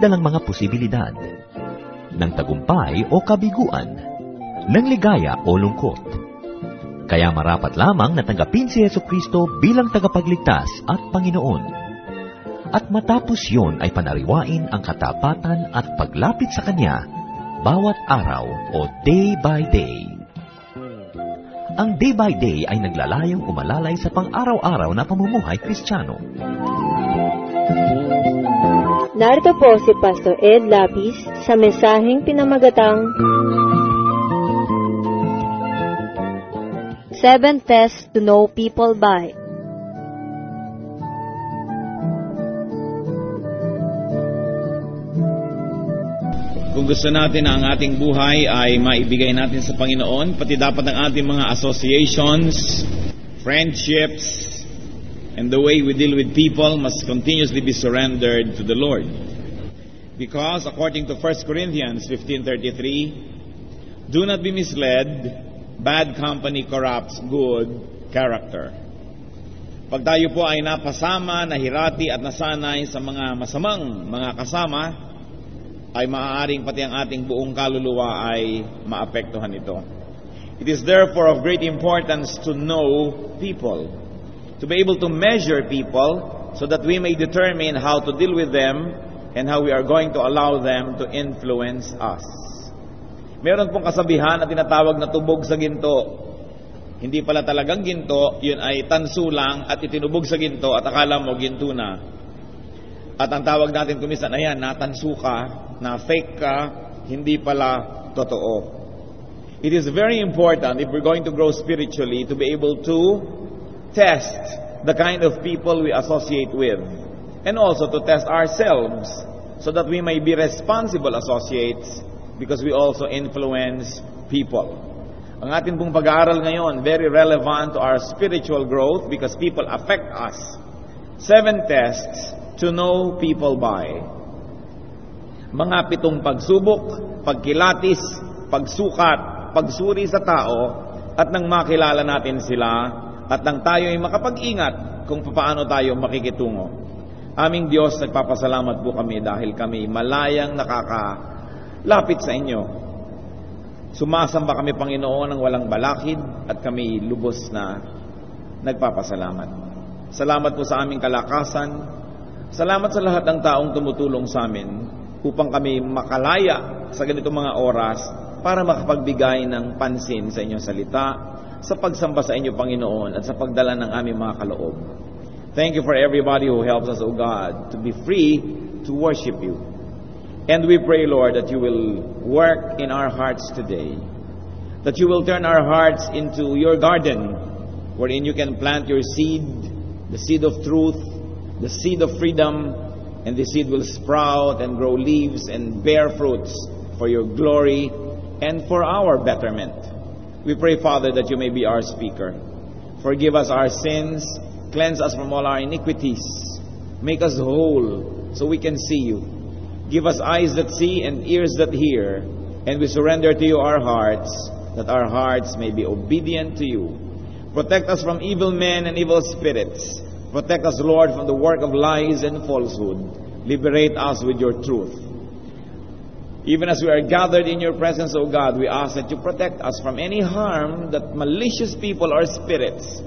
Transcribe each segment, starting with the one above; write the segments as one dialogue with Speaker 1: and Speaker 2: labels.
Speaker 1: dalang mga posibilidad, ng tagumpay o kabiguan, ng ligaya o lungkot. Kaya marapat lamang na tanggapin si Jesucristo bilang tagapagligtas at Panginoon. At matapos yon ay panariwain ang katapatan at paglapit sa Kanya bawat araw o day by day. Ang day by day ay naglalayong umalalay sa pang-araw-araw na pamumuhay Kristiyano.
Speaker 2: Narito po si Pastor Ed Lapis sa mensaheng pinamagatang 7 Tests to Know People By.
Speaker 3: Kung gusto natin na ang ating buhay ay maibigay natin sa Panginoon, pati dapat ang ating mga associations, friendships, and the way we deal with people must continuously be surrendered to the Lord. Because according to 1 Corinthians 15:33, do not be misled, bad company corrupts good character. Pag tayo po ay napasama, nahirati at nasanay sa mga masamang mga kasama, ay maaaring pati ang ating buong kaluluwa ay maapektuhan ito. It is therefore of great importance to know people, to be able to measure people so that we may determine how to deal with them and how we are going to allow them to influence us. Meron pong kasabihan na tinatawag na tubog sa ginto. Hindi pala talagang ginto, yun ay tanso lang at itinubog sa ginto at akala mo ginto na. At ang tawag natin kumisan, ayan, natanso ka, na fake ka, hindi pala totoo. It is very important if we're going to grow spiritually to be able to test the kind of people we associate with, and also to test ourselves so that we may be responsible associates because we also influence people. Ang ating pong pag-aaral ngayon, very relevant to our spiritual growth because people affect us. 7 tests to know people by. Mga 7 pagsubok, pagkilatis, pagsukat, pagsuri sa tao, at nang makilala natin sila, at nang tayo ay makapag-ingat kung paano tayo makikitungo. Aming Diyos, nagpapasalamat po kami dahil kami malayang nakakalapit sa inyo. Sumasamba kami, Panginoon, ng walang balakid at kami lubos na nagpapasalamat. Salamat po sa aming kalakasan. Salamat sa lahat ng taong tumutulong sa amin upang kami makalaya sa ganitong mga oras para makapagbigay ng pansin sa inyong salita, sa pagsamba sa inyo, Panginoon, at sa pagdala ng aming mga kaloob. Thank you for everybody who helps us, O God, to be free to worship you. And we pray, Lord, that you will work in our hearts today, that you will turn our hearts into your garden, wherein you can plant your seed, the seed of truth, the seed of freedom, and the seed will sprout and grow leaves and bear fruits for your glory and for our betterment. We pray, Father, that you may be our speaker. Forgive us our sins, cleanse us from all our iniquities, make us whole so we can see you. Give us eyes that see and ears that hear, and we surrender to you our hearts, that our hearts may be obedient to you. Protect us from evil men and evil spirits. Protect us, Lord, from the work of lies and falsehood. Liberate us with your truth. Even as we are gathered in your presence, O God, we ask that you protect us from any harm that malicious people or spirits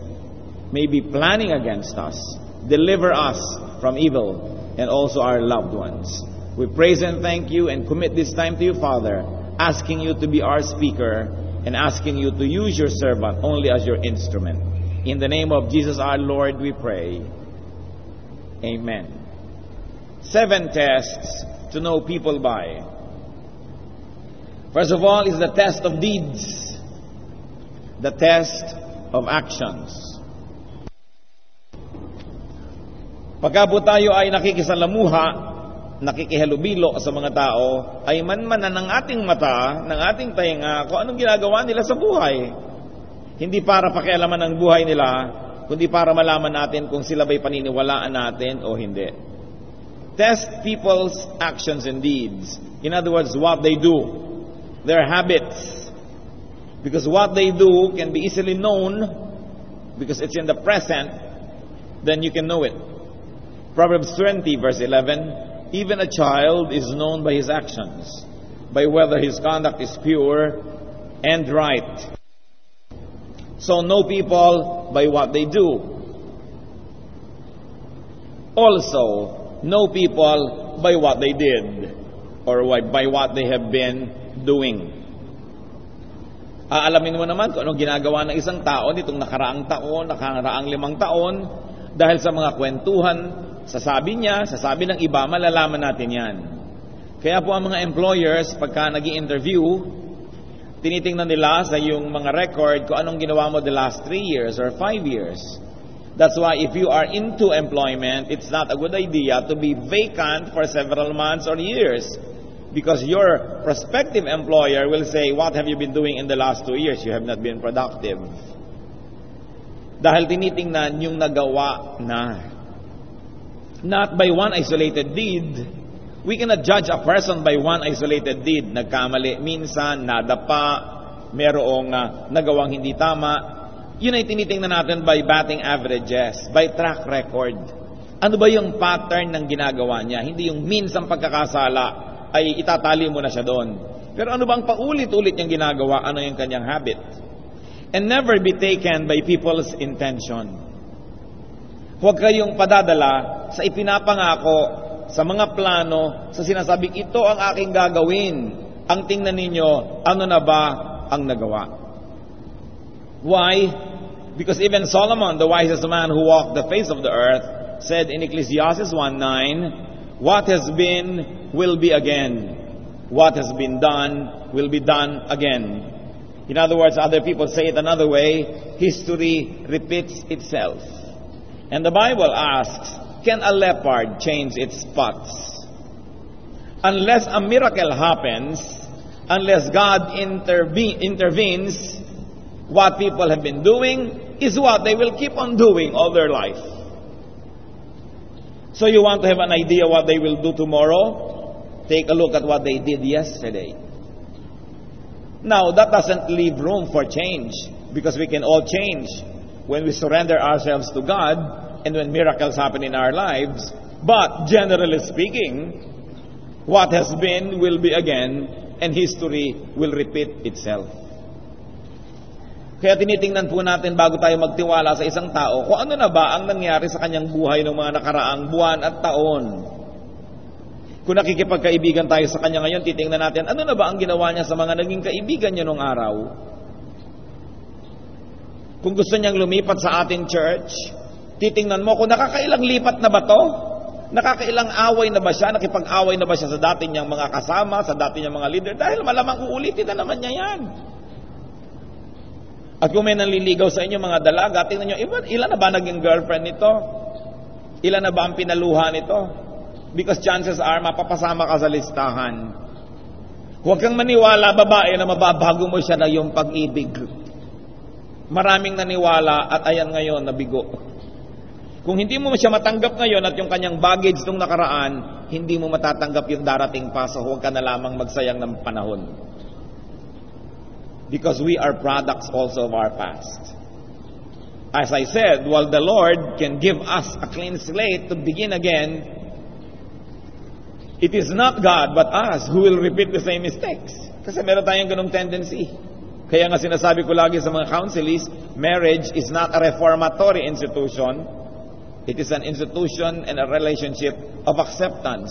Speaker 3: may be planning against us. Deliver us from evil and also our loved ones. We praise and thank you and commit this time to you, Father, asking you to be our speaker and asking you to use your servant only as your instrument. In the name of Jesus our Lord we pray. Amen. 7 tests to know people by. First of all is the test of deeds. The test of actions. Pagka po tayo ay nakikisalamuha, nakikihalubilo sa mga tao, ay manmanan ng ating mata, ng ating tainga, kung anong ginagawa nila sa buhay. Hindi para pakialaman ang buhay nila, kundi para malaman natin kung sila ba'y paniniwalaan natin o hindi. Test people's actions and deeds. In other words, what they do, their habits. Because what they do can be easily known, because it's in the present, then you can know it. Proverbs 20 verse 11, Even a child is known by his actions, by whether his conduct is pure and right. So know people by what they do. Also, know people by what they did, or by what they have been doing. Aalamin mo naman kung anong ginagawa ng isang tao nitong nakaraang taon, nakaraang 5 taon, dahil sa mga kwentuhan, sasabi ng iba, malalaman natin yan. Kaya po ang mga employers, pagka nag-i-interview, tinitingnan nila sa yung mga record kung anong ginawa mo the last 3 years or 5 years. That's why if you are into employment, it's not a good idea to be vacant for several months or years. Because your prospective employer will say, what have you been doing in the last 2 years? You have not been productive. Dahil tinitingnan yung nagawa na. Not by one isolated deed. We cannot judge a person by one isolated deed. Nagkamali minsan, nadapa, merong nagawang hindi tama. Yun ay tinitingnan natin by batting averages, by track record. Ano ba yung pattern ng ginagawa niya? Hindi yung minsang pagkakasala ay itatali mo na siya doon. Pero ano bang paulit-ulit niyang ginagawa? Ano yung kanyang habit? And never be taken by people's intention. Huwag kayong padadala sa ipinapangako, sa mga plano, sa sinasabing ito ang aking gagawin. Ang tingnan ninyo, ano na ba ang nagawa? Why? Because even Solomon, the wisest man who walked the face of the earth, said in Ecclesiastes 1:9, what has been will be again. What has been done will be done again. In other words, other people say it another way, history repeats itself. And the Bible asks, can a leopard change its spots? Unless a miracle happens, unless God intervenes, what people have been doing is what they will keep on doing all their life. So you want to have an idea what they will do tomorrow? Take a look at what they did yesterday. Now, that doesn't leave room for change, because we can all change when we surrender ourselves to God and when miracles happen in our lives. But generally speaking, what has been will be again, and history will repeat itself. Kaya tinitingnan po natin bago tayo magtiwala sa isang tao kung ano na ba ang nangyari sa kanyang buhay ng mga nakaraang buwan at taon. Kung nakikipagkaibigan tayo sa kanya ngayon, titingnan natin ano na ba ang ginawa niya sa mga naging kaibigan niya noong araw. Kung gusto niyang lumipat sa ating church, titingnan mo kung nakakailang lipat na ba to? Nakakailang away na ba siya? Nakipag-away na ba siya sa dati niyang mga kasama, sa dati niyang mga leader? Dahil malamang uulitin na naman niya yan. At kung may nanliligaw sa inyo mga dalaga, tingnan niyo, ilan na ba naging girlfriend nito? Ilan na ba ang pinaluha nito? Because chances are, mapapasama ka sa listahan. Huwag kang maniwala, babae, na mababago mo siya na yung pag-ibig. Maraming naniwala at ayan ngayon, nabigo. Kung hindi mo siya matanggap ngayon at yung kanyang baggage nung nakaraan, hindi mo matatanggap yung darating pa, so huwag ka na lamang magsayang ng panahon. Because we are products also of our past. As I said, while the Lord can give us a clean slate to begin again, it is not God but us who will repeat the same mistakes. Kasi meron tayong ganung tendency. Kaya nga sinasabi ko lagi sa mga counselees, marriage is not a reformatory institution. It is an institution and a relationship of acceptance.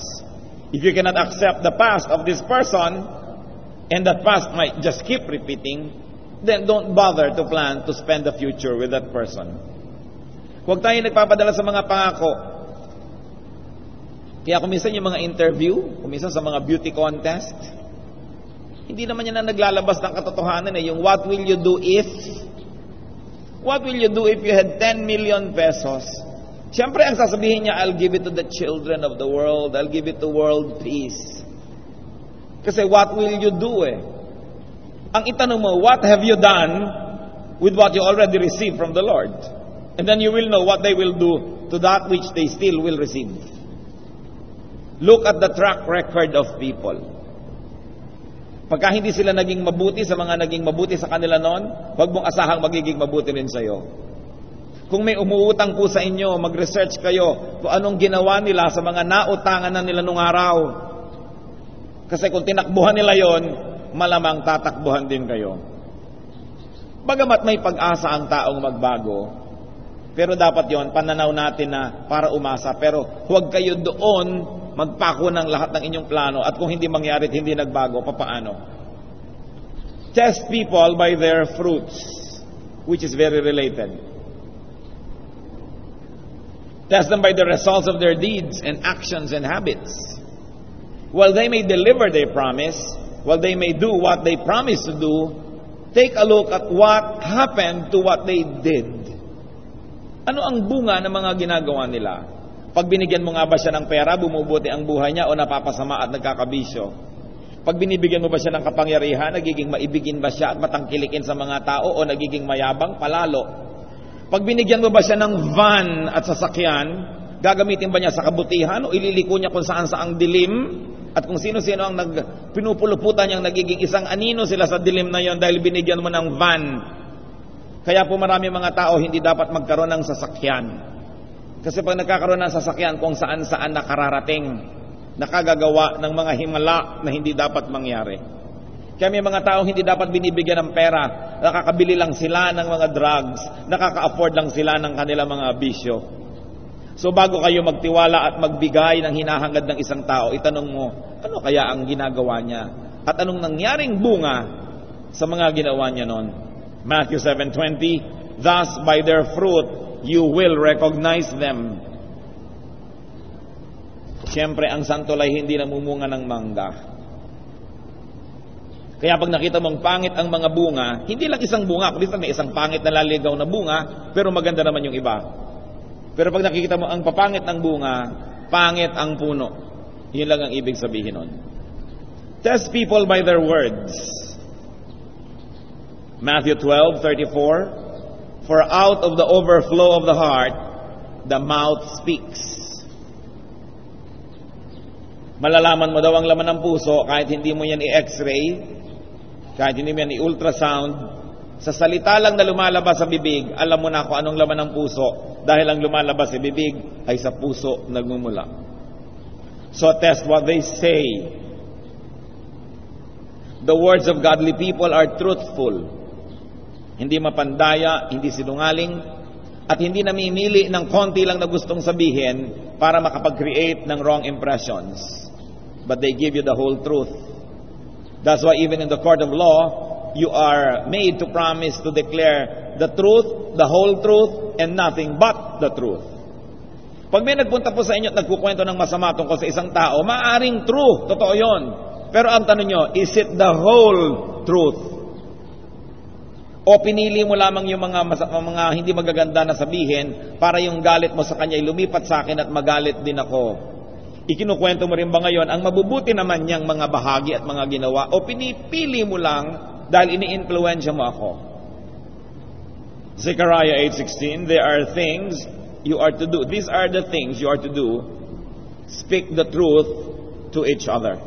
Speaker 3: If you cannot accept the past of this person, and that past might just keep repeating, then don't bother to plan to spend the future with that person. Huwag tayo nagpapadala sa mga pangako. Kaya kung minsan yung mga interview, kung minsan sa mga beauty contest, hindi naman yan na naglalabas ng katotohanan eh. Yung what will you do if? What will you do if you had 10 million pesos? Siyempre ang sasabihin niya, I'll give it to the children of the world. I'll give it to world peace. Kasi what will you do eh? Ang itanong mo, what have you done with what you already received from the Lord? And then you will know what they will do to that which they still will receive. Look at the track record of people. Pagka hindi sila naging mabuti sa mga naging mabuti sa kanila noon, huwag mong asahang magiging mabuti rin sa'yo. Kung may umuutang po sa inyo, mag-research kayo kung anong ginawa nila sa mga nautangan na nila nung araw. Kasi kung tinakbuhan nila yon, malamang tatakbuhan din kayo. Bagamat may pag-asa ang taong magbago, pero dapat yon pananaw natin na para umasa. Pero huwag kayo doon magpako ng lahat ng inyong plano at kung hindi mangyari at hindi nagbago, papaano? Test people by their fruits, which is very related. Test them by the results of their deeds and actions and habits. While they may deliver their promise, while they may do what they promise to do, take a look at what happened to what they did. Ano ang bunga ng mga ginagawa nila? Pag binigyan mo nga ba siya ng pera, bumubuti ang buhay niya o napapasama at nagkakabisyo? Pag binibigyan mo ba siya ng kapangyarihan, nagiging maibigin ba siya at matangkilikin sa mga tao o nagiging mayabang palalo? Pag binigyan mo ba siya ng van at sasakyan, gagamitin ba niya sa kabutihan o ililiko niya kung saan saang dilim? At kung sino-sino ang pinupuluputan niyang nagiging isang anino sila sa dilim na yon dahil binigyan mo ng van. Kaya po marami mga tao hindi dapat magkaroon ng sasakyan. Kasi pag nagkakaroon ng sasakyan kung saan-saan nakararating, nakagagawa ng mga himala na hindi dapat mangyari. Kaya may mga tao hindi dapat binibigyan ng pera, nakakabili lang sila ng mga drugs, nakaka-afford lang sila ng kanilang mga bisyo. So bago kayo magtiwala at magbigay ng hinahangad ng isang tao, itanong mo, ano kaya ang ginagawa niya? At anong nangyaring bunga sa mga ginawa niya noon? Matthew 7:20, thus by their fruit you will recognize them. Siyempre, ang santol ay hindi namumunga ng mangga. Kaya pag nakita mong pangit ang mga bunga, hindi lang isang bunga, kundi may isang pangit na laligaw na bunga, pero maganda naman yung iba. Pero pag nakikita mo ang papangit ng bunga, pangit ang puno. Yun lang ang ibig sabihin nun. Test people by their words. Matthew 12:34, for out of the overflow of the heart, the mouth speaks. Malalaman mo daw ang laman ng puso kahit hindi mo yan i-x-ray, kahit hindi mo yan i-ultrasound. Sa salita lang na lumalabas sa bibig, alam mo na kung anong laman ng puso dahil ang lumalabas sa bibig ay sa puso nagmumula. So test what they say. The words of godly people are truthful. Hindi mapandaya, hindi sinungaling, at hindi namimili ng konti lang na gustong sabihin para makapag-create ng wrong impressions. But they give you the whole truth. That's why even in the court of law, you are made to promise to declare the truth, the whole truth, and nothing but the truth. Pag may nagpunta po sa inyo at nagkukwento ng masama tungkol sa isang tao, maaring true, totoo yon. Pero ang tanong nyo, is it the whole truth? O pinili mo lamang yung mga hindi magaganda na sabihin para yung galit mo sa kanya ay lumipat sa akin at magalit din ako? Ikinukwento mo rin ba ngayon ang mabubuti naman niyang mga bahagi at mga ginawa o pinipili mo lang dahil ini-influensya mo ako? Zechariah 8:16, there are things you are to do. These are the things you are to do. Speak the truth to each other.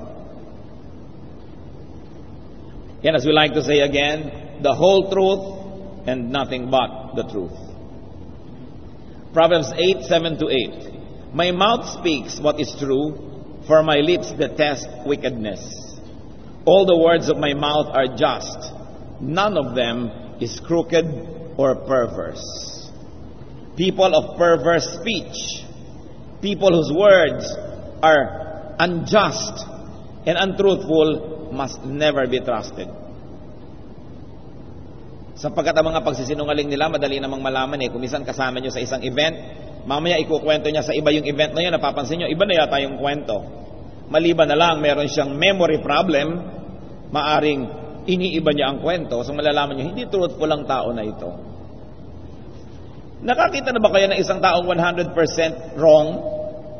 Speaker 3: And as we like to say again, the whole truth and nothing but the truth. Proverbs 8:7-8. My mouth speaks what is true, for my lips detest wickedness. All the words of my mouth are just. None of them is crooked or perverse. People of perverse speech, people whose words are unjust and untruthful, must never be trusted. Sapagkat ang mga pagsisinungaling nila, madali namang malaman kung minsan kasama nyo sa isang event, mamaya ikukwento niya sa iba yung event na yun, napapansin nyo, iba na yata yung kwento. Maliban na lang, meron siyang memory problem, maaring iniiba niya ang kwento, so malalaman nyo, hindi truthful ang tao na ito. Nakakita na ba kayo ng isang taong 100% wrong?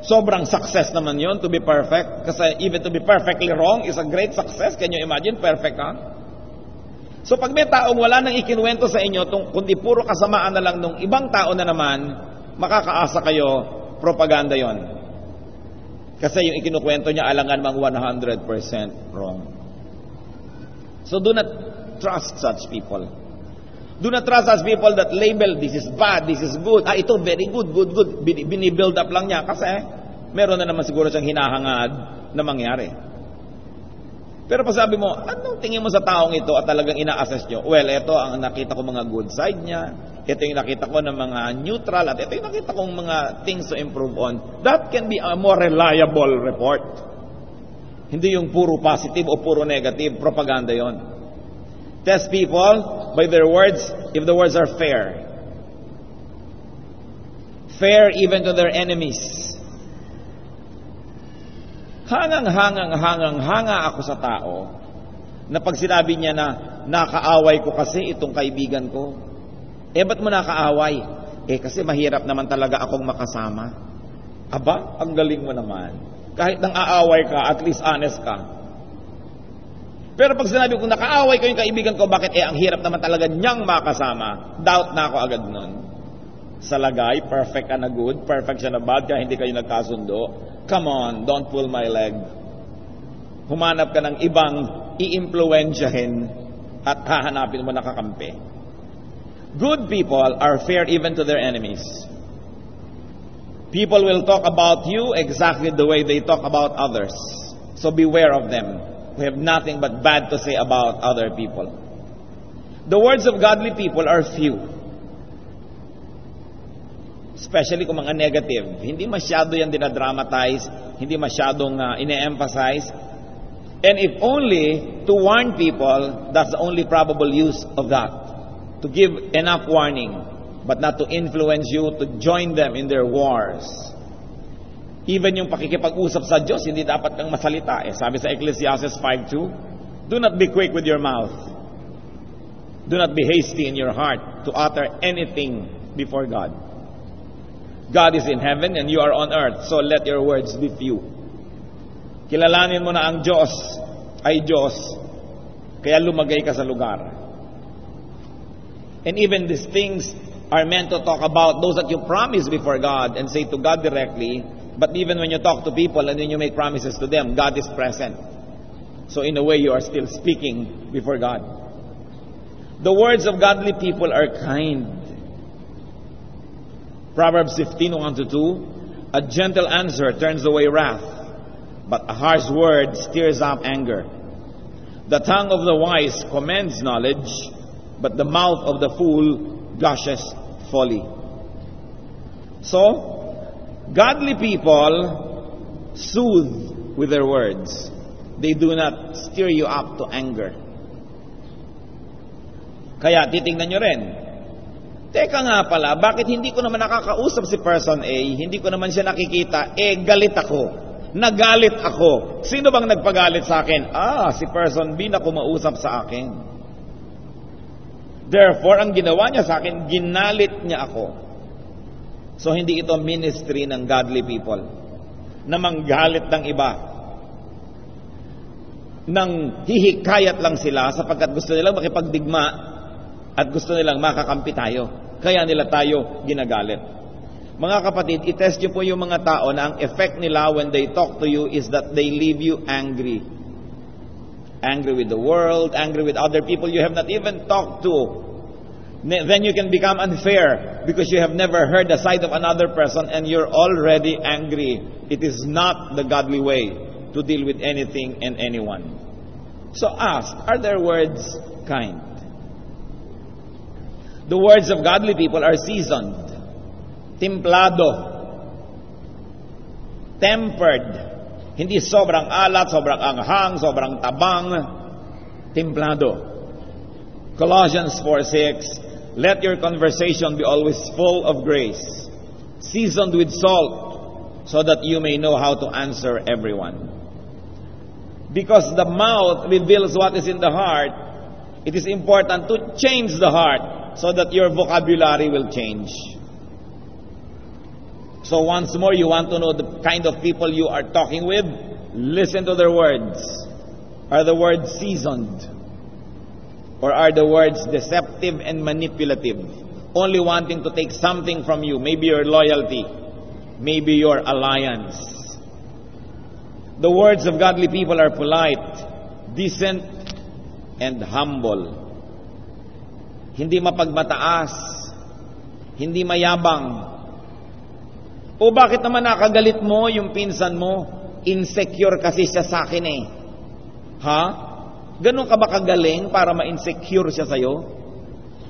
Speaker 3: Sobrang success naman yun to be perfect. Kasi even to be perfectly wrong is a great success. Can you imagine? Perfect, ha? So pag may taong wala nang ikinuwento sa inyo, kundi puro kasamaan na lang nung ibang tao na naman, makakaasa kayo, propaganda yon. Kasi yung ikinukwento niya alangan mang 100% wrong. So do not trust such people. Do not trust as people that label, this is bad, this is good. Ito, very good, good. Binibuild up lang niya kasi meron na naman siguro siyang hinahangad na mangyari. Pero pag sabi mo, anong tingin mo sa taong ito at talagang ina-assess nyo? Well, ito ang nakita ko mga good side niya. Ito yung nakita ko ng mga neutral at ito yung nakita kong mga things to improve on. That can be a more reliable report. Hindi yung puro positive o puro negative. Propaganda yon. Test people by their words if the words are fair. Fair even to their enemies. Hanga ako sa tao na pag sinabi niya na nakaaway ko kasi itong kaibigan ko. Ba't mo nakaaway? Kasi mahirap naman talaga akong makasama. Aba, ang galing mo naman. Kahit nang aaway ka, at least honest ka. Pero pag sinabi kong nakaaway ko yung kaibigan ko, bakit? Ang hirap naman talaga niyang makasama. Doubt na ako agad nun. Sa lagay, perfect ka na good, perfect siya na bad, kaya hindi kayo nagkasundo. Come on, don't pull my leg. Humanap ka ng ibang i-impluensyahin at hahanapin mo nakakampi. Good people are fair even to their enemies. People will talk about you exactly the way they talk about others. So beware of them. We have nothing but bad to say about other people. The words of godly people are few. Especially kung mga negative. Hindi masyado yan dinadramatize, hindi masyadong ine-emphasize. And if only to warn people, that's the only probable use of that. To give enough warning, but not to influence you to join them in their wars. Even yung pakikipag-usap sa Diyos, hindi dapat kang masalita. Sabi sa Ecclesiastes 5:2, do not be quick with your mouth. Do not be hasty in your heart to utter anything before God. God is in heaven and you are on earth, so let your words be few. Kilalanin mo na ang Diyos ay Diyos, kaya lumagay ka sa lugar. And even these things are meant to talk about those that you promise before God and say to God directly. But even when you talk to people and then you make promises to them, God is present. So in a way, you are still speaking before God. The words of godly people are kind. Proverbs 15:1-2, a gentle answer turns away wrath, but a harsh word stirs up anger. The tongue of the wise commends knowledge, but the mouth of the fool gushes folly. So, godly people soothe with their words. They do not stir you up to anger. Kaya titingnan nyo rin, teka nga pala, bakit hindi ko naman nakakausap si person A, hindi ko naman siya nakikita, galit ako, nagalit ako. Sino bang nagpagalit sa akin? Si person B na kumausap sa akin. Therefore, ang ginawa niya sa akin, ginalit niya ako. So, hindi ito ministry ng godly people na manggalit ng iba. Nang hihikayat lang sila sapagkat gusto nilang makipagdigma at gusto nilang makakampi tayo. Kaya nila tayo ginagalit. Mga kapatid, itest nyo po yung mga tao na ang effect nila when they talk to you is that they leave you angry. Angry with the world, angry with other people you have not even talked to. Then you can become unfair because you have never heard the side of another person and you're already angry. It is not the godly way to deal with anything and anyone. So ask, are their words kind? The words of godly people are seasoned, templado, tempered. Hindi sobrang alat, sobrang anghang, sobrang tabang. Templado. Colossians 4:6, let your conversation be always full of grace, seasoned with salt, so that you may know how to answer everyone. Because the mouth reveals what is in the heart, it is important to change the heart so that your vocabulary will change. So once more, you want to know the kind of people you are talking with? Listen to their words. Are the words seasoned? Or are the words deceptive and manipulative? Only wanting to take something from you. Maybe your loyalty. Maybe your alliance. The words of godly people are polite, decent, and humble. hindi mapagmataas, hindi mayabang. O bakit naman nakagalit mo yung pinsan mo? Insecure kasi siya sa akin eh. Ha? Ganun ka ba kagaling para ma-insecure siya sa'yo?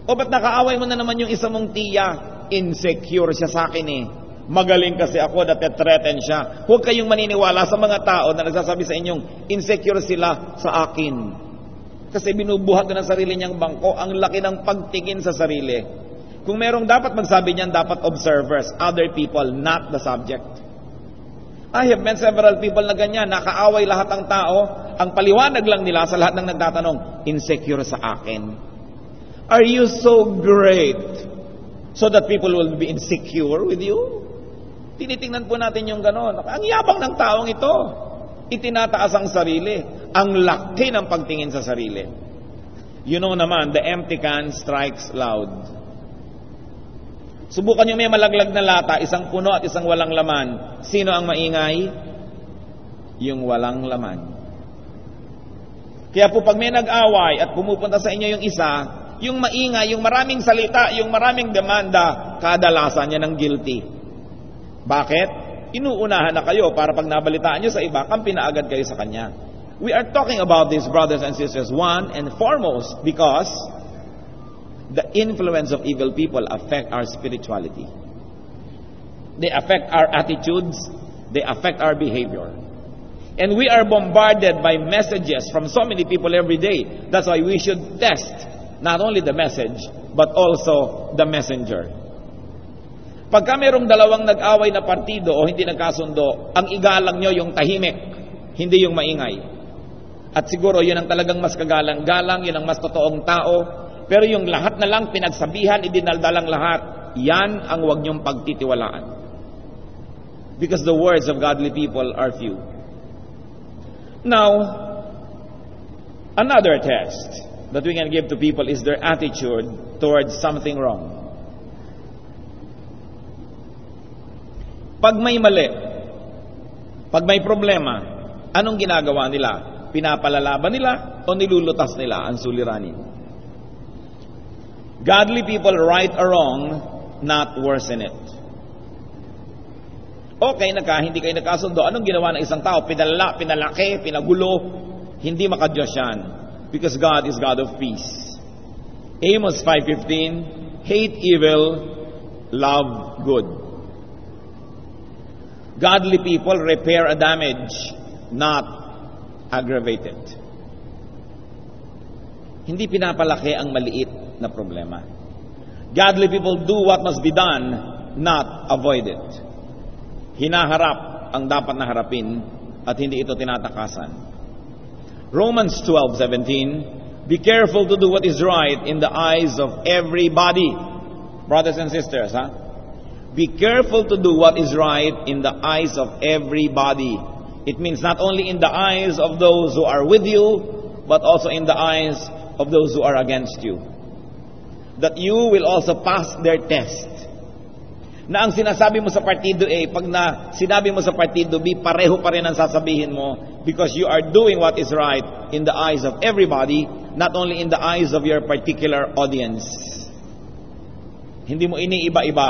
Speaker 3: O ba't nakaaway mo na naman yung isa mong tiya? Insecure siya sa akin eh. Magaling kasi ako, nate-threaten siya. Huwag kayong maniniwala sa mga tao na nagsasabi sa inyong insecure sila sa akin. Kasi binubuhat na ng sarili niyang bangko. Ang laki ng pagtingin sa sarili. Kung merong dapat magsabi niyan, dapat observers, other people, not the subject. I have met several people na ganyan, nakaaway lahat ng tao, ang paliwanag lang nila sa lahat ng nagtatanong, insecure sa akin. Are you so great so that people will be insecure with you? Tinitingnan po natin yung ganon. Ang yabang ng taong ito. Itinataas ang sarili. Ang laki ng pagtingin sa sarili. You know naman, the empty can strikes loud. Subukan nyo may malaglag na lata, isang puno at isang walang laman. Sino ang maingay? Yung walang laman. Kaya po pag may nag-away at pumupunta sa inyo yung isa, yung maingay, yung maraming salita, yung maraming demanda, kadalasan niya ng guilty. Bakit? Inuunahan na kayo para pag nabalitaan nyo sa iba, kampi na agad kayo sa kanya. We are talking about this, brothers and sisters, one and foremost because the influence of evil people affect our spirituality. They affect our attitudes. They affect our behavior. And we are bombarded by messages from so many people every day. That's why we should test not only the message, but also the messenger. Pagka merong dalawang nag-away na partido o hindi nagkasundo, ang igalang nyo yung tahimik, hindi yung maingay. At siguro yun ang talagang mas kagalang-galang, yun ang mas totoong tao. Pero yung lahat na lang pinagsabihan, idinaldalang lahat, yan ang huwag nyong pagtitiwalaan. Because the words of godly people are few. Now, another test that we can give to people is their attitude towards something wrong. Pag may mali, pag may problema, anong ginagawa nila? Pinapalalaban nila o nilulutas nila ang suliranin? Godly people right or wrong, not worsen it. Okay, hindi kayo nagkasundo. Anong ginawa ng isang tao? Pinalaki, pinagulo. Hindi makadiyos yan. Because God is God of peace. Amos 5:15, hate evil, love good. Godly people repair a damage, not aggravate it. Hindi pinapalaki ang maliit na problema. Godly people do what must be done, not avoid it. Hinaharap ang dapat na harapin at hindi ito tinatakasan. Romans 12:17, be careful to do what is right in the eyes of everybody. Brothers and sisters, be careful to do what is right in the eyes of everybody. It means not only in the eyes of those who are with you, but also in the eyes of those who are against you. That you will also pass their test. Na ang sinasabi mo sa partido A, pag na sinabi mo sa partido B, pareho pa rin ang sasabihin mo because you are doing what is right in the eyes of everybody, not only in the eyes of your particular audience. Hindi mo iniiba-iba.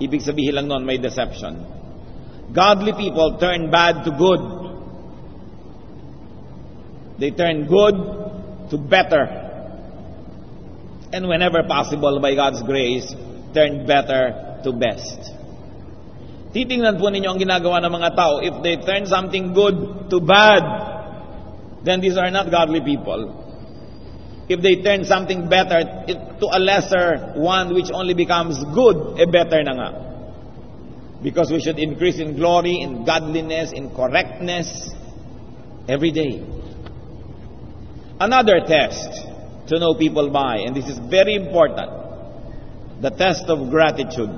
Speaker 3: Ibig sabihin lang nun, may deception. Godly people turn bad to good. They turn good to better. And whenever possible, by God's grace, turn better to best. Titingnan po ninyo ang ginagawa ng mga tao. If they turn something good to bad, then these are not godly people. If they turn something better to a lesser one which only becomes good, better na nga. Because we should increase in glory, in godliness, in correctness every day. Another test to know people by, and this is very important, the test of gratitude.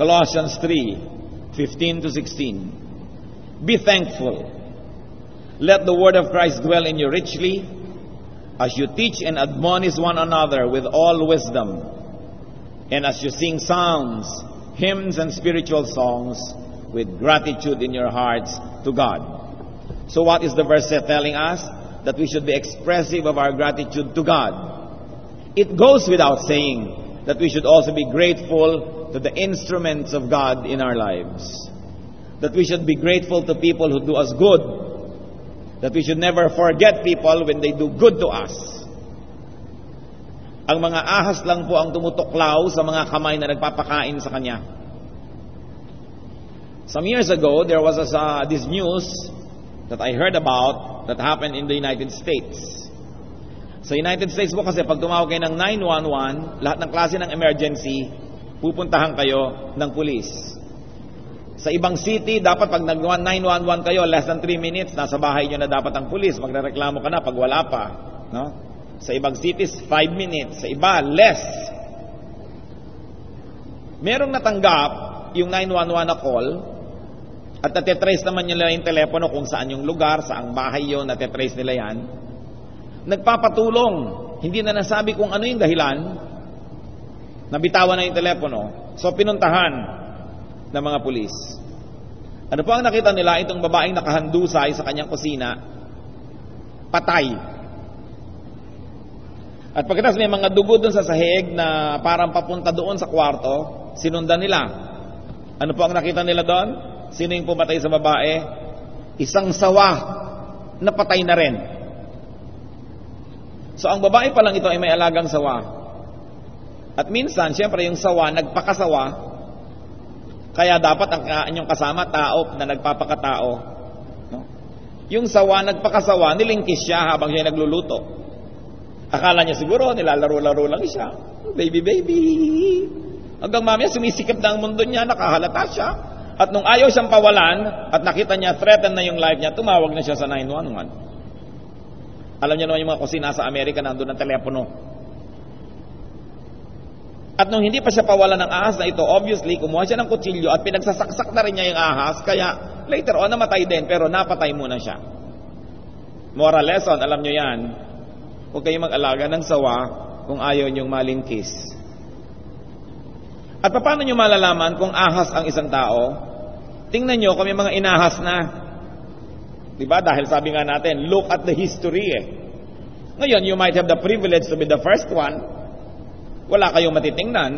Speaker 3: Colossians 3:15-16. Be thankful. Let the word of Christ dwell in you richly, as you teach and admonish one another with all wisdom, and as you sing psalms, hymns, and spiritual songs with gratitude in your hearts to God. So what is the verse telling us? that we should be expressive of our gratitude to God. It goes without saying that we should also be grateful to the instruments of God in our lives. That we should be grateful to people who do us good. That we should never forget people when they do good to us. Ang mga ahas lang po ang tumutuklaw sa mga kamay na nagpapakain sa kanya. Some years ago, there was this news that I heard about that happened in the United States. Sa United States po kasi pag tumawag kayo ng 911, lahat ng klase ng emergency, pupuntahan kayo ng pulis. Sa ibang city, dapat pag nag-911 kayo, less than 3 minutes, nasa bahay nyo na dapat ang pulis. Magrereklamo ka na pag wala pa. No? Sa ibang cities, 5 minutes. Sa iba, less. Merong natanggap yung 911 na call at natitrace naman nila yung telepono kung saan yung lugar, saang bahay yun, natitrace nila yan. Nagpapatulong. Hindi na nasabi kung ano yung dahilan. Nabitawan na yung telepono. So, pinuntahan ng mga pulis. Ano po ang nakita nila? Itong babaeng nakahandusay sa kanyang kusina, patay. At pagkatapos may mga dugo doon sa sahig na parang papunta doon sa kwarto, sinundan nila. Ano po ang nakita nila doon? Sino yung pumatay sa babae? Isang sawa na patay na rin. So ang babae pa lang ito ay may alagang sawa. At minsan, siyempre yung sawa, nagpakasawa. Kaya dapat ang inyong kasama, tao na nagpapakatao. No? Yung sawa, nagpakasawa, nilingkis siya habang siya nagluluto. Akala niya siguro, nilalaro-laro lang siya. Baby, baby. Hanggang mamaya, sumisikip na ang mundo niya, nakahalata siya. At nung ayaw siyang pawalan, at nakita niya, threatened na yung life niya, tumawag na siya sa 911. Alam niyo naman yung mga kusina sa Amerika, nandun ang telepono. At nung hindi pa siya pawalan ng ahas na ito, obviously, kumuha siya ng kutsilyo at pinagsasaksak na rin niya yung ahas, kaya later on, namatay din, pero napatay muna siya. Moral lesson, alam niyo yan, huwag kayong mag-alaga ng sawa kung ayaw niyong malingkis. At paano niyo malalaman kung ahas ang isang tao? Tingnan niyo kung may mga inahas na. Diba? Dahil sabi nga natin, look at the history eh. Ngayon, you might have the privilege to be the first one. Wala kayong matitingnan.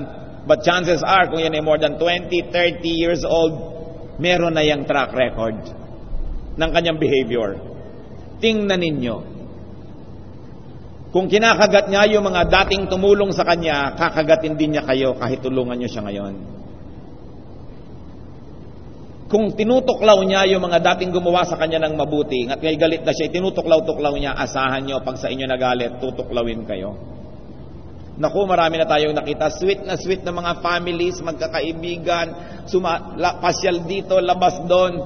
Speaker 3: But chances are, kung yan ay more than 20, 30 years old, meron na yung track record ng kanyang behavior. Tingnan ninyo. Kung kinakagat niya yung mga dating tumulong sa kanya, kakagatin din niya kayo kahit tulungan niyo siya ngayon. Kung tinutuklaw niya yung mga dating gumawa sa kanya ng mabuti, at ngay galit na siya, tinutuklaw-tuklaw niya, asahan niyo, pag sa inyo nagalit, tutuklawin kayo. Naku, marami na tayong nakita, sweet na mga families, magkakaibigan, pasyal dito, labas doon,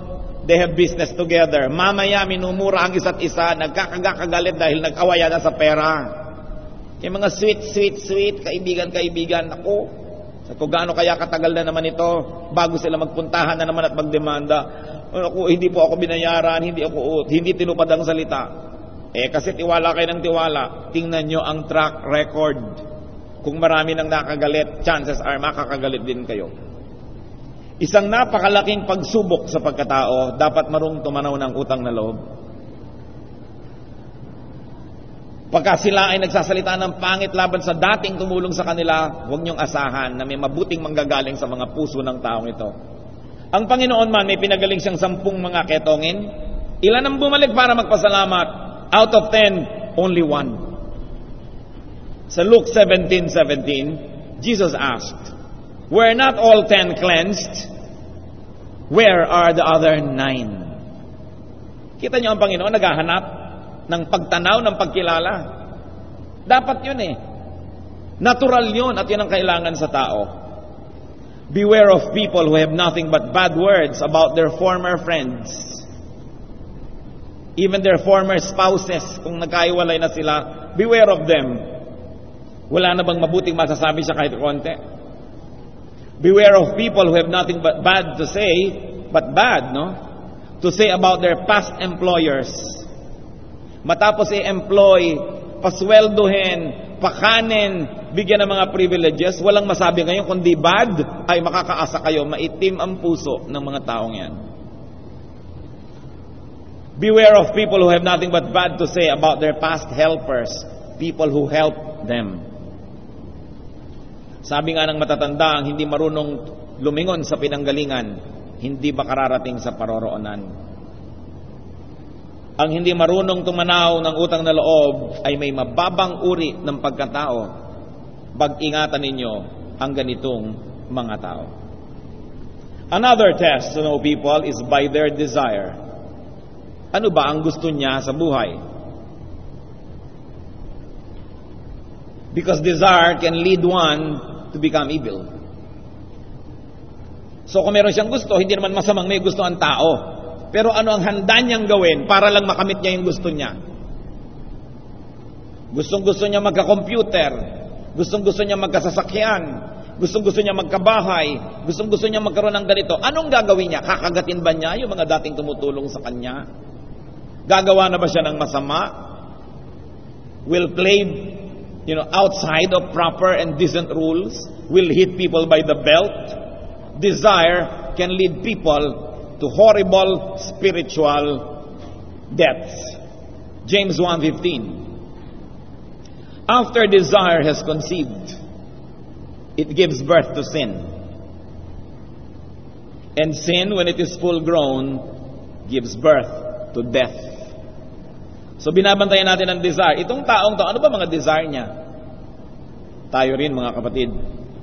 Speaker 3: they have business together. Mamaya, minumura ang isa't isa, nagkakagalit dahil nag-awaya na sa pera. Yung mga sweet, kaibigan, naku, kung gaano kaya katagal na naman ito, bago sila magpuntahan na naman at magdemanda. Naku, hindi po ako binayaran, hindi tinupad ang salita. Kasi tiwala kayo ng tiwala, tingnan nyo ang track record. Kung marami nang nakagalit, chances are makakagalit din kayo. Isang napakalaking pagsubok sa pagkatao, dapat marunong tumanaw ng utang na loob. Pagka sila ay nagsasalita ng pangit laban sa dating tumulong sa kanila, huwag niyong asahan na may mabuting manggagaling sa mga puso ng taong ito. Ang Panginoon man may pinagaling siyang 10 mga ketongin. Ilan ang bumalik para magpasalamat? Out of 10, only 1. Sa Luke 17:17, Jesus asked, "Were not all 10 cleansed? Where are the other 9? Kita niyo ang Panginoon naghahanap ng pagtanaw, ng pagkilala. Dapat yun eh. Natural yun at yun ang kailangan sa tao. Beware of people who have nothing but bad words about their former friends. Even their former spouses, kung nagkaiwalay na sila, beware of them. Wala na bang mabuting masasabi siya kahit konti? Beware of people who have nothing but bad to say, to say about their past employers. Matapos i-employ, pasweldohin, pakanin, bigyan ng mga privileges, walang masabi ngayon kundi bad, ay makakaasa kayo, maitim ang puso ng mga taong yan. Beware of people who have nothing but bad to say about their past helpers, people who helped them. Sabi nga ng matatanda, ang hindi marunong lumingon sa pinanggalingan, hindi makararating sa paroroonan. Ang hindi marunong tumanaw ng utang na loob ay may mababang uri ng pagkatao. Pag-ingatan ninyo ang ganitong mga tao. Another test to know people is by their desire. Ano ba ang gusto niya sa buhay? Because desire can lead one to become evil. So kung meron siyang gusto, hindi naman masamang may gusto ang tao. Pero ano ang handa niyang gawin para lang makamit niya yung gusto niya? Gustong-gusto niya magka-computer, gustong-gusto niya magkasasakyan, gustong-gusto niya magkabahay, gustong-gusto niya magkaroon ng ganito. Anong gagawin niya? Kakagatin ba niya yung mga dating tumutulong sa kanya? Gagawa na ba siya ng masama? Will play, outside of proper and decent rules? Will hit people by the belt? Desire can lead people to horrible spiritual deaths. James 1:15. After desire has conceived, it gives birth to sin. And sin, when it is full grown, gives birth to death. So binabantayan natin ang desire. Itong taong to, ano ba mga desire niya? Tayo rin mga kapatid,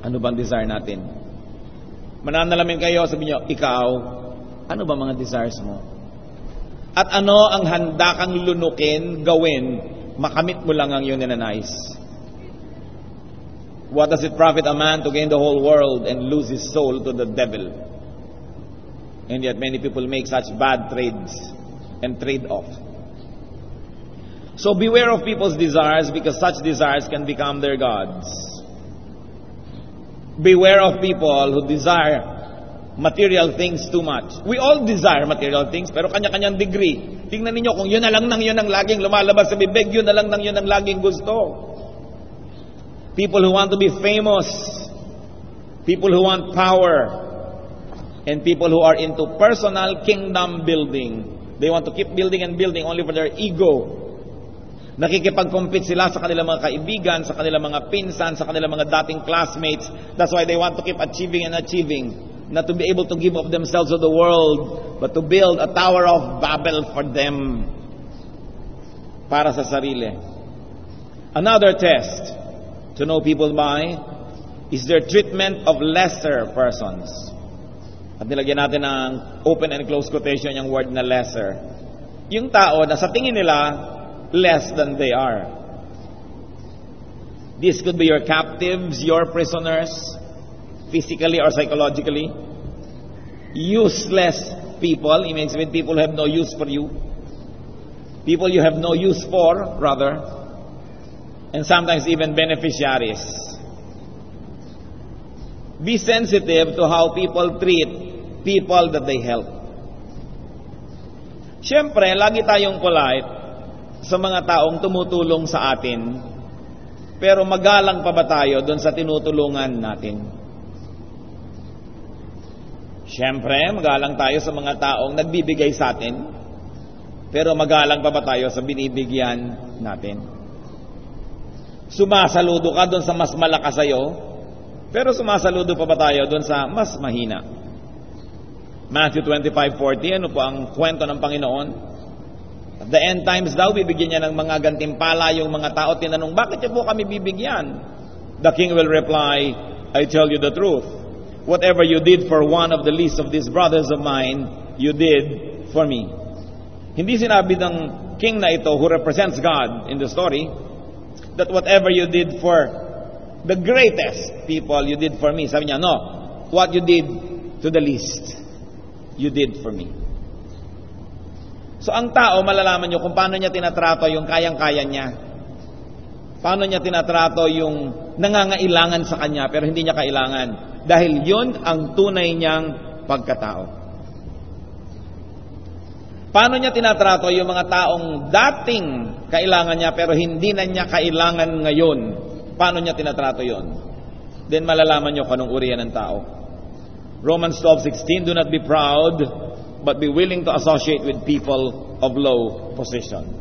Speaker 3: ano ba ang desire natin? Mananalamin kayo, sabi niyo, ikaw, ano ba mga desires mo? At ano ang handa kang lunukin, gawin, makamit mo lang ang iyong ninanais? What does it profit a man to gain the whole world and lose his soul to the devil? And yet many people make such bad trades and trade-off. So beware of people's desires, because such desires can become their gods. Beware of people who desire material things too much. We all desire material things, pero kanya-kanyang degree. Tingnan ninyo, kung yun na lang nang yun ang laging lumalabas sa bibig, yun na lang nang yun ang laging gusto. People who want to be famous, people who want power, and people who are into personal kingdom building. They want to keep building and building only for their ego. Nakikipag-compete sila sa kanilang mga kaibigan, sa kanilang mga pinsan, sa kanilang mga dating classmates. That's why they want to keep achieving and achieving. Not to be able to give of themselves to the world, but to build a tower of Babel for them. Para sa sarili. Another test to know people by is their treatment of lesser persons. At nilagyan natin ng open and close quotation yung word na lesser. Yung tao na sa tingin nila less than they are. This could be your captives, your prisoners, physically or psychologically. Useless people, it means with people who have no use for you. People you have no use for, rather. And sometimes even beneficiaries. Be sensitive to how people treat people that they help. Siyempre, lagi tayong polite sa mga taong tumutulong sa atin, pero magalang pa ba tayo doon sa tinutulungan natin? Siyempre, magalang tayo sa mga taong nagbibigay sa atin, pero magalang pa ba tayo sa binibigyan natin? Sumasaludo ka doon sa mas malakas sa'yo, pero sumasaludo pa ba tayo doon sa mas mahina? Matthew 25:40, ano po ang kwento ng Panginoon? At the end times daw, bibigyan niya ng mga gantimpala yung mga tao. Tinanong, bakit niyo po kami bibigyan? The king will reply, I tell you the truth. Whatever you did for one of the least of these brothers of mine, you did for me. Hindi sinabi ng king na ito, who represents God in the story, that whatever you did for the greatest people, you did for me. Sabi niya, no. What you did to the least, you did for me. So ang tao, malalaman nyo kung paano niya tinatrato yung kayang-kaya niya. Paano niya tinatrato yung nangangailangan sa kanya pero hindi niya kailangan. Dahil yun ang tunay niyang pagkatao. Paano niya tinatrato yung mga taong dating kailangan niya pero hindi na niya kailangan ngayon. Paano niya tinatrato yun? Then malalaman nyo kung anong uri yan ng tao. Romans 12:16, do not be proud, but be willing to associate with people of low position.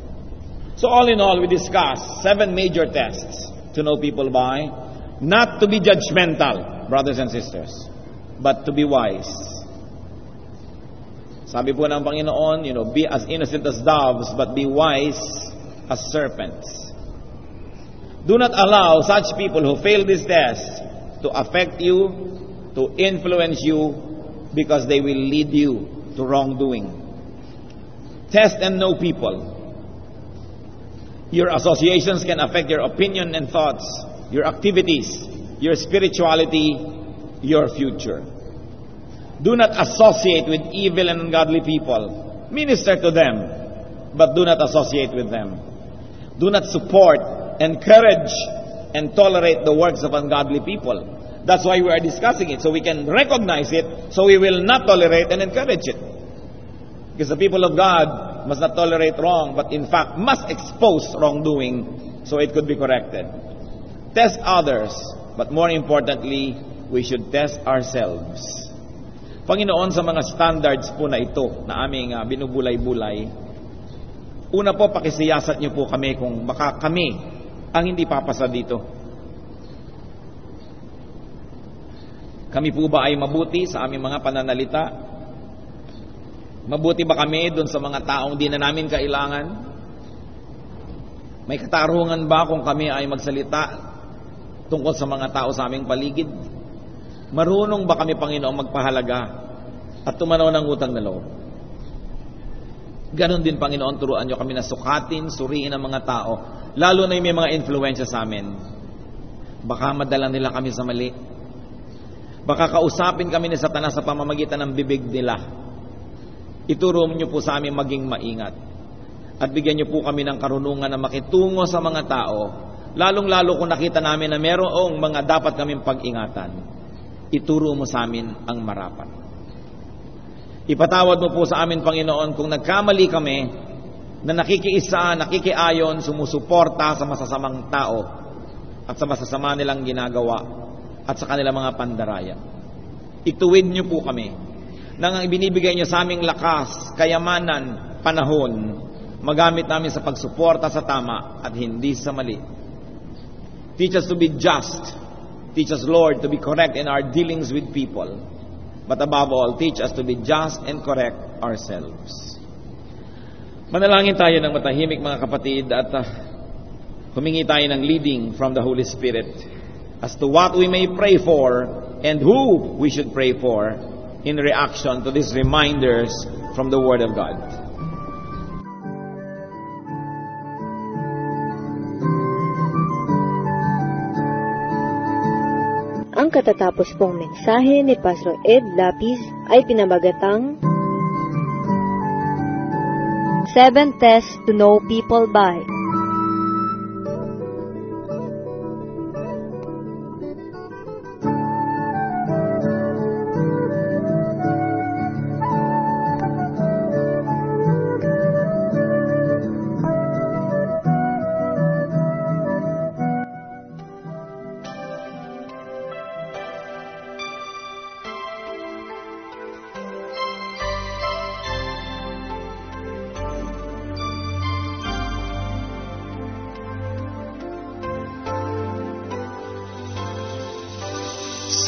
Speaker 3: So all in all, we discussed 7 major tests to know people by. Not to be judgmental, brothers and sisters, but to be wise. Sabi po ng Panginoon, be as innocent as doves, but be wise as serpents. Do not allow such people who fail this test to affect you, to influence you, because they will lead you to wrongdoing. Test and know people. Your associations can affect your opinion and thoughts, your activities, your spirituality, your future. Do not associate with evil and ungodly people. Minister to them, but do not associate with them. Do not support, encourage, and tolerate the works of ungodly people. That's why we are discussing it, so we can recognize it, so we will not tolerate and encourage it. Because the people of God must not tolerate wrong, but in fact must expose wrongdoing so it could be corrected. Test others, but more importantly, we should test ourselves. Panginoon, sa mga standards po na ito na aming binubulay-bulay, una po, pakisiyasat niyo po kami kung baka kami ang hindi papasa dito. Kami po ba ay mabuti sa aming mga pananalita? Mabuti ba kami doon sa mga taong di na namin kailangan? May katarungan ba kung kami ay magsalita tungkol sa mga tao sa aming paligid? Marunong ba kami, Panginoon, magpahalaga at tumanaw ng utang na loob? Ganon din, Panginoon, turuan niyo kami na sukatin, suriin ang mga tao, lalo na yung may mga influensya sa amin. Baka madala nila kami sa mali. Baka kausapin kami ni Satanas sa pamamagitan ng bibig nila. Ituro niyo po sa amin maging maingat. At bigyan niyo po kami ng karunungan na makitungo sa mga tao, lalong-lalo kung nakita namin na merong mga dapat kaming pag-ingatan. Ituro mo sa amin ang marapat. Ipatawad mo po sa amin, Panginoon, kung nagkamali kami na nakikiisa, nakikiayon, sumusuporta sa masasamang tao at sa masasama nilang ginagawa at sa kanilang mga pandaraya. Ituwid niyo po kami nang ang ibinibigay niyo sa aming lakas, kayamanan, panahon, magamit namin sa pagsuporta sa tama at hindi sa mali. Teach us to be just. Teach us, Lord, to be correct in our dealings with people. But above all, teach us to be just and correct ourselves. Manalangin tayo ng matahimik, mga kapatid, at humingi tayo ng leading from the Holy Spirit as to what we may pray for and who we should pray for in reaction to these reminders from the Word of God.
Speaker 2: Ang katatapos pong mensahe ni Pastor Ed Lapis ay pinamagatang 7 Tests to Know People By.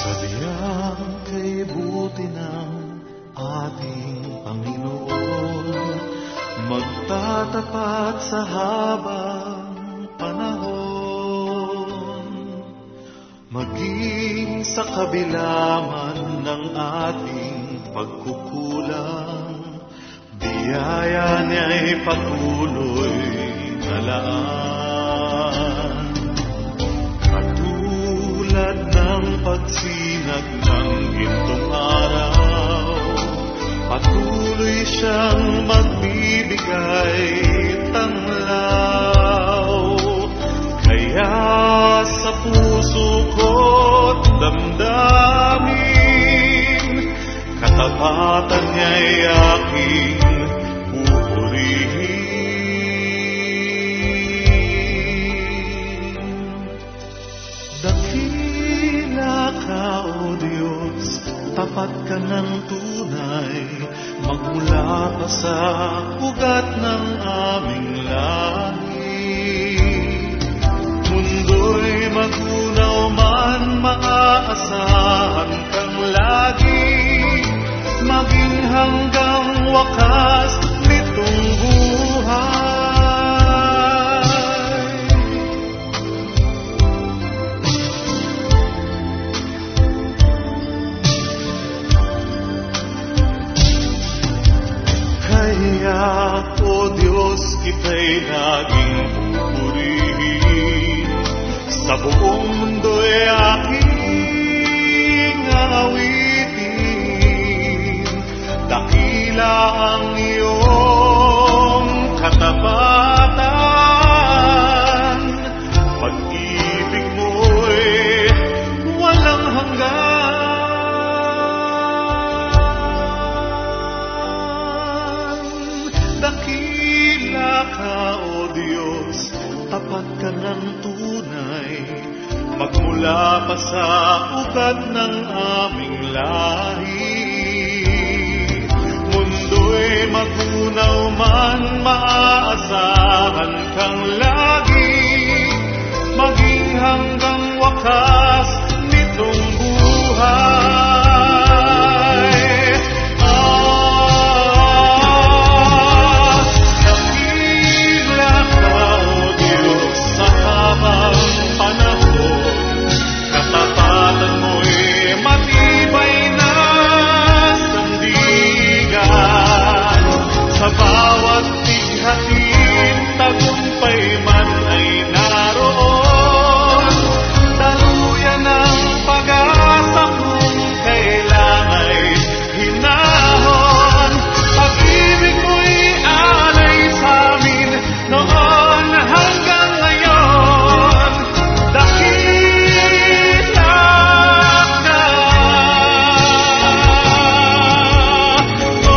Speaker 4: Sadyang kay buti ng ating Panginoon, magtatapat sa habang panahon, maging sa kabila man ng ating pagkukulang, biyaya niya'y patuloy na laan. Katulad ng pagsinag ng gintong araw, patuloy siyang magbibigay tanglaw. Kaya sa puso ko't damdamin, katapatan niya'y aking pupurihin. Dakila ka, O Diyos, tapat ka ng tunay, magmula pa pa sa ugat ng aming lahi. Mundo'y magunaw man, maaasahan kang lagi, maging hanggang wakas nitong buhay. Kaya, O Diyos, kita'y laging pupurihin. Sa buong mundo'y aking awitin. Dakila ang iyong katapatan. Pag-ibig mo'y walang hanggan. Dakila ka, O Diyos, tapat ka ng tunay. Magmula pa sa ugat ng aming lahi. Mundo'y magunaw man, maaasahan kang lagi, maging hanggang wakas nitong buhay. Dakila ka, O Diyos, sa habang panahon. Katapatan mo'y matibay na sandigan. Sa bawat bighatin, tagumpay man ay naroon. Daluyan ang pag-asa kung kailan ay hinahon. Pag-ibig mo'y alay sa amin noon hanggang ngayon. Dakila ka, O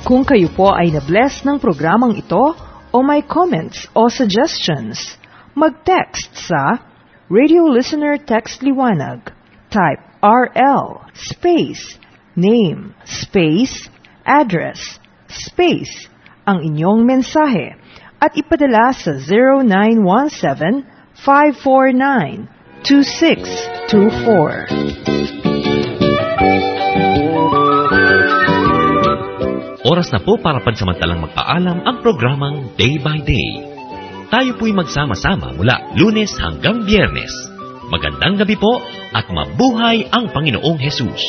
Speaker 5: Kung kayo po ay na-bless ng programang ito o may comments o suggestions, mag-text sa Radio Listener Text Liwanag. Type RL space name space address space ang inyong mensahe at ipadala sa 0917-549-2624.
Speaker 1: Oras na po para pansamantalang magpaalam ang programang Day by Day. Tayo po'y magsama-sama mula Lunes hanggang Biyernes. Magandang gabi po at mabuhay ang Panginoong Hesus.